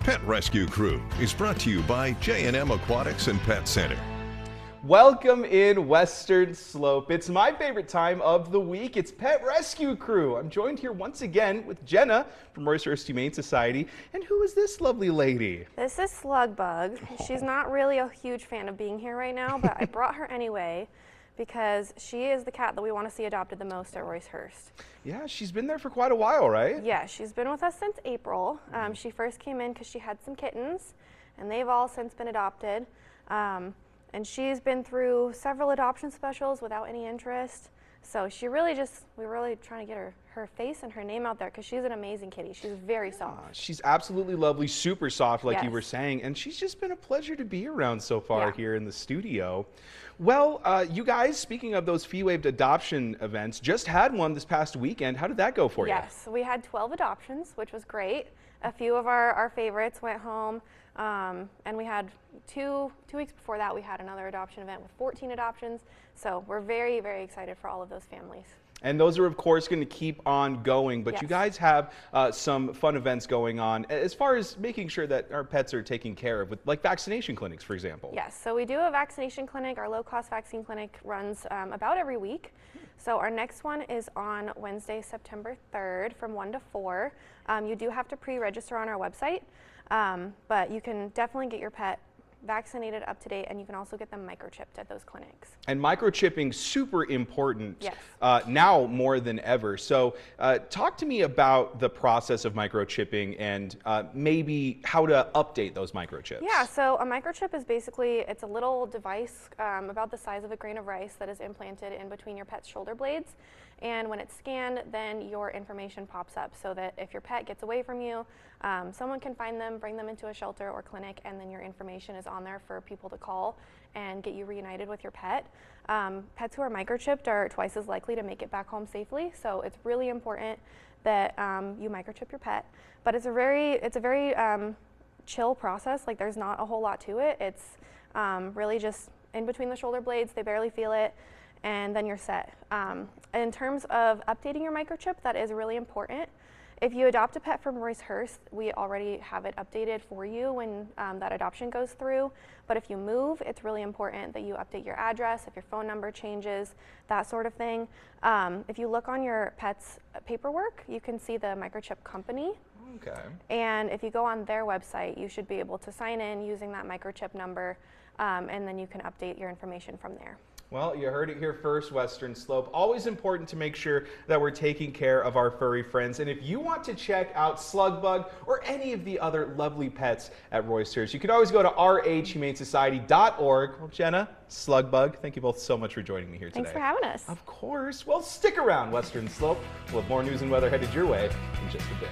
Pet Rescue Crew is brought to you by J&M Aquatics and Pet Center. Welcome in Western Slope. It's my favorite time of the week. It's Pet Rescue Crew. I'm joined here once again with Jenna from Roice-Hurst Humane Society. And who is this lovely lady? This is Slug Bug. She's not really a huge fan of being here right now, but I brought her anyway because she is the cat that we want to see adopted the most at Roice-Hurst. Yeah, she's been there for quite a while, right? Yeah, she's been with us since April. She first came in because she had some kittens, and they've all since been adopted. And she's been through several adoption specials without any interest. So we're really trying to get her face and her name out there because she's an amazing kitty. She's very soft. She's absolutely lovely, super soft like you Yes. were saying, and she's just been a pleasure to be around so far Yeah. here in the studio. Well, you guys, speaking of those fee-waived adoption events, just had one this past weekend. How did that go for you? Yes, we had 12 adoptions, which was great. A few of our favorites went home, and we had two weeks before that, we had another adoption event with 14 adoptions. So we're very, very excited for all of those families. And those are, of course, going to keep on going, but you Yes. guys have some fun events going on as far as making sure that our pets are taken care of, with like vaccination clinics, for example. Yes, so we do a vaccination clinic. Our low-cost vaccine clinic runs about every week. So our next one is on Wednesday, September 3rd from 1 to 4. You do have to pre-register on our website, but you can definitely get your pet vaccinated, up to date, and you can also get them microchipped at those clinics. And microchipping, super important. Yes. Now more than ever. So talk to me about the process of microchipping and maybe how to update those microchips. Yeah, so a microchip is basically, it's a little device about the size of a grain of rice that is implanted in between your pet's shoulder blades. And when it's scanned, then your information pops up so that if your pet gets away from you, someone can find them, bring them into a shelter or clinic, and then your information is on there for people to call and get you reunited with your pet. Pets who are microchipped are twice as likely to make it back home safely, so it's really important that you microchip your pet. But it's a very chill process. Like, there's not a whole lot to it. It's really just in between the shoulder blades, they barely feel it, and then you're set. In terms of updating your microchip, that is really important. If you adopt a pet from Roice-Hurst, we already have it updated for you when that adoption goes through. But if you move, it's really important that you update your address, if your phone number changes, that sort of thing. If you look on your pet's paperwork, you can see the microchip company. Okay. And if you go on their website, you should be able to sign in using that microchip number, and then you can update your information from there. Well, you heard it here first, Western Slope. Always important to make sure that we're taking care of our furry friends. And if you want to check out Slug Bug or any of the other lovely pets at Roice-Hurst, you can always go to rhumanesociety.org. Well, Jenna, Slug Bug, thank you both so much for joining me here today. Thanks for having us. Of course. Well, stick around, Western Slope. We'll have more news and weather headed your way in just a bit.